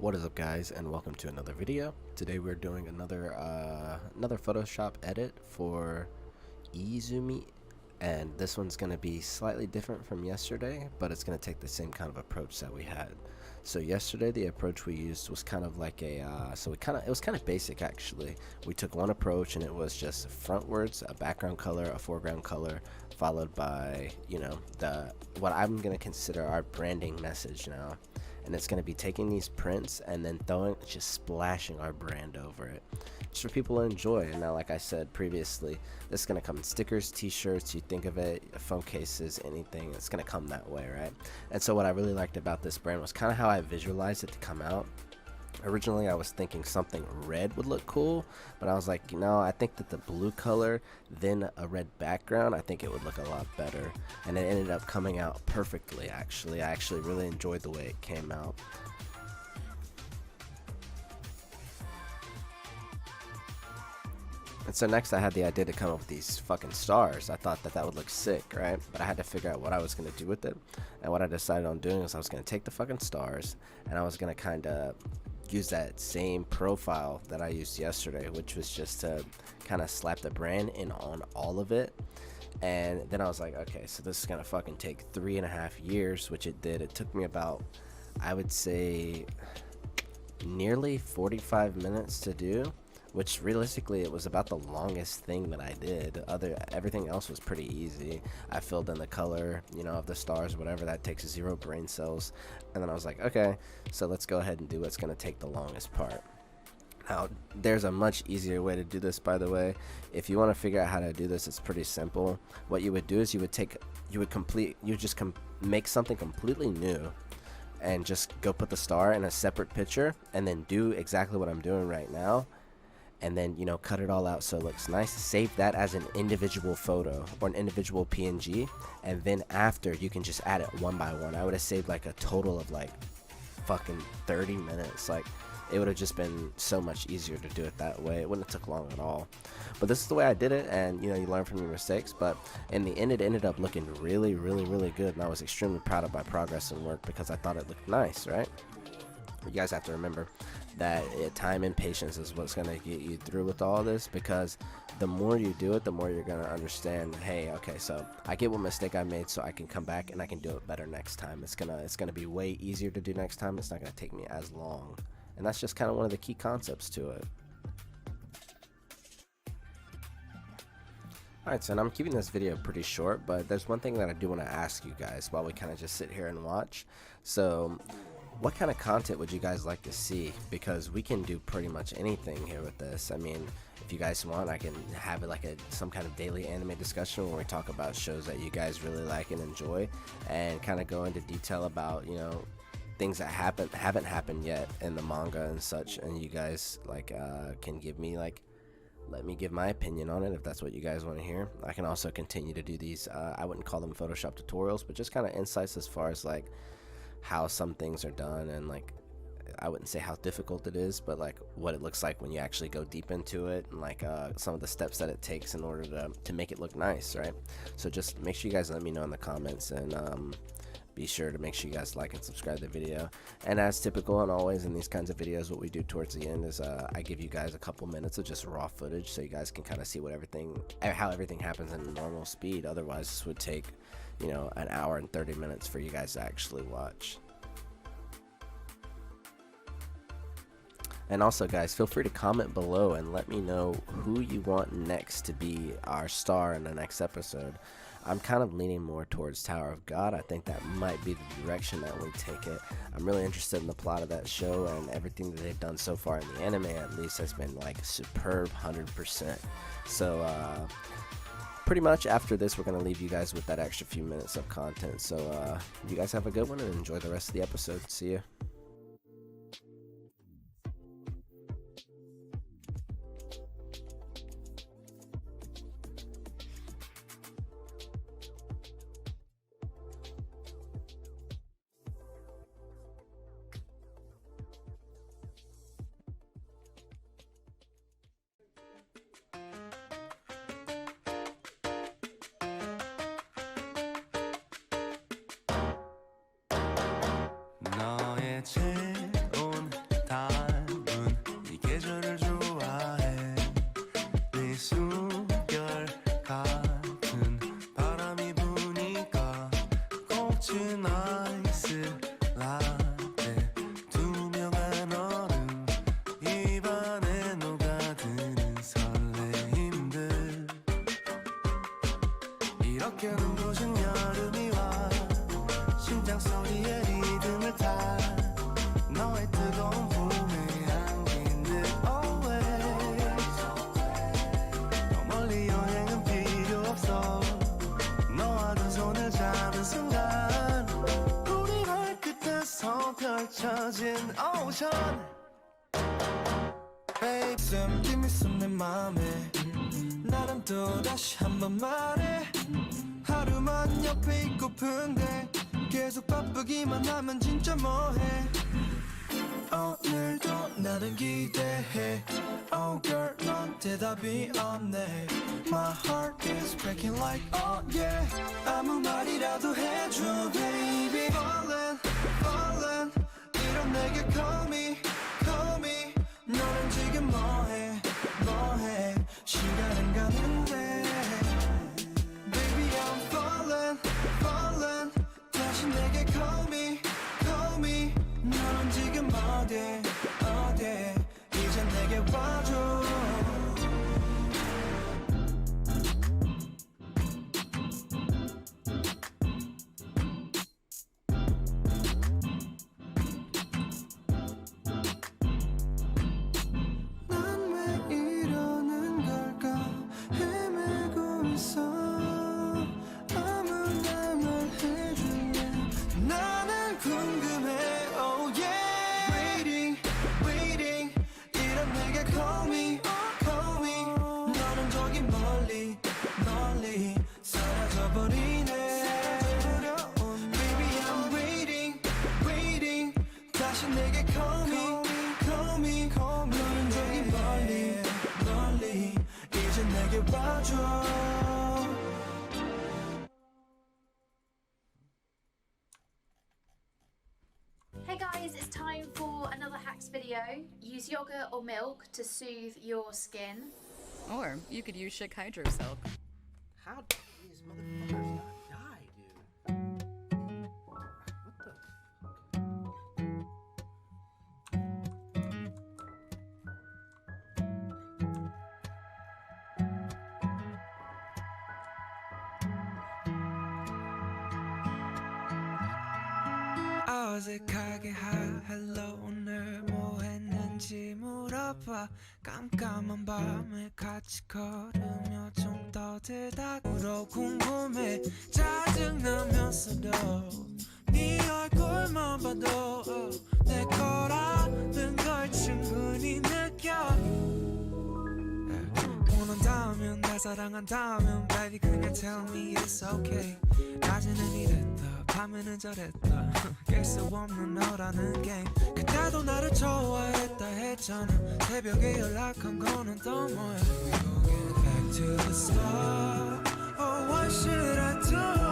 What is up, guys, and welcome to another video. Today we're doing another Photoshop edit for IZUMI, and this one's going to be slightly different from yesterday, but it's going to take the same kind of approach that we had. So yesterday the approach we used was kind of like a it was kind of basic actually. We took one approach and it was just frontwards, a background color, a foreground color, followed by, you know, what I'm going to consider our branding message now. And it's going to be taking these prints and then just splashing our brand over it, just for people to enjoy. And now, like I said previously, this is going to come in stickers, t-shirts, you think of it, phone cases, anything. It's going to come that way, right? And so what I really liked about this brand was kind of how I visualized it to come out. Originally I was thinking something red would look cool, but I was like, you know, I think that the blue color, then a red background, I think it would look a lot better. And it ended up coming out perfectly. Actually, I actually really enjoyed the way it came out. And so next I had the idea to come up with these fucking stars. I thought that would look sick, right? But I had to figure out what I was going to do with it. And what I decided on doing is I was going to take the fucking stars and I was going to kind of use that same profile that I used yesterday, which was just to kind of slap the brand in on all of it. And then I was like, okay, so this is going to fucking take 3.5 years, which it did. It took me about, I would say, nearly 45 minutes to do, which realistically it was about the longest thing that I did. Everything else was pretty easy. I filled in the color, you know, of the stars, whatever. That takes 0 brain cells. And then I was like, okay, so let's go ahead and do what's going to take the longest part. Now, there's a much easier way to do this, by the way. If you want to figure out how to do this, it's pretty simple. What you would do is you would just make something completely new and just go put the star in a separate picture and then do exactly what I'm doing right now. And then, you know, cut it all out so it looks nice. Save that as an individual photo or an individual PNG, and then after you can just add it one by one. I would have saved like a total of like fucking 30 minutes. Like, it would have just been so much easier to do it that way. It wouldn't have took long at all. But this is the way I did it, and you know, you learn from your mistakes. But in the end, it ended up looking really, really, really good, and I was extremely proud of my progress and work because I thought it looked nice, right? You guys have to remember that time and patience is what's going to get you through with all this, because the more you do it, the more you're going to understand, hey, okay, so I get what mistake I made, so I can come back and I can do it better next time. It's gonna be way easier to do next time. It's not going to take me as long, and that's just kind of one of the key concepts to it. Alright, so I'm keeping this video pretty short, but there's one thing that I do want to ask you guys while we kind of just sit here and watch. So what kind of content would you guys like to see? Because we can do pretty much anything here with this. I mean, if you guys want, I can have it like some kind of daily anime discussion where we talk about shows that you guys really like and enjoy, and kind of go into detail about, you know, things that haven't happened yet in the manga and such, and you guys like can give me like, let me give my opinion on it if that's what you guys want to hear. I can also continue to do these I wouldn't call them Photoshop tutorials, but just kind of insights as far as like how some things are done, and like, I wouldn't say how difficult it is, but like what it looks like when you actually go deep into it, and like some of the steps that it takes in order to make it look nice, right? So just make sure you guys let me know in the comments, and be sure to make sure you guys like and subscribe to the video. And as typical and always in these kinds of videos, what we do towards the end is I give you guys a couple minutes of just raw footage so you guys can kind of see how everything happens in normal speed. Otherwise this would take, you know, an hour and 30 minutes for you guys to actually watch. And also, guys, feel free to comment below and let me know who you want next to be our star in the next episode. I'm kind of leaning more towards Tower of God. I think that might be the direction that we take it. I'm really interested in the plot of that show, and everything that they've done so far in the anime at least has been like superb 100%. So pretty much after this, we're going to leave you guys with that extra few minutes of content. So you guys have a good one and enjoy the rest of the episode. See ya. 어떻게 눈부신 여름이 와 심장 소리에 리듬을 타 너의 뜨거운 품에 안긴 듯 always 더 멀리 여행은 필요 없어 너와 두 손을 잡은 순간 우리 발끝에서 펼쳐진 ocean Babe some give me some 내 맘에 나랑 또 다시 한번 말해 하루만 옆에 있고픈데 계속 바쁘기만 하면 진짜 뭐해 오늘도 나는 기대해 Oh girl 넌 대답이 없네 My heart is breaking like oh yeah 아무 말이라도 해줘 baby Falling falling 이런 내게 call me call me 너는 지금 뭐해 뭐해 시간은 가는데 Baby I'm falling falling 다시 내게 call me call me 너는 지금 어디 어디 이제 내게 와줘 Hey guys, it's time for another hacks video. Use yogurt or milk to soothe your skin. Or you could use Chic Hydro Soap. How did these motherfuckers not die, dude? What the? 어색하게 hello 오늘 뭐 했는지 물어봐 깜깜한 밤에 같이 걸으며 좀 떠들다 울어 궁금해 짜증나면서도 네 얼굴만 봐도 내 거라는 걸 충분히 느껴 원한다면 날 사랑한다면 baby 그냥 tell me it's okay 낮에는 이랬다 밤에는 저랬다 깰 수 없는 너라는 게임 그때도 나를 좋아했다 했잖아 새벽에 연락한 거는 또 뭐야 We gon' get back to the start Oh what should I do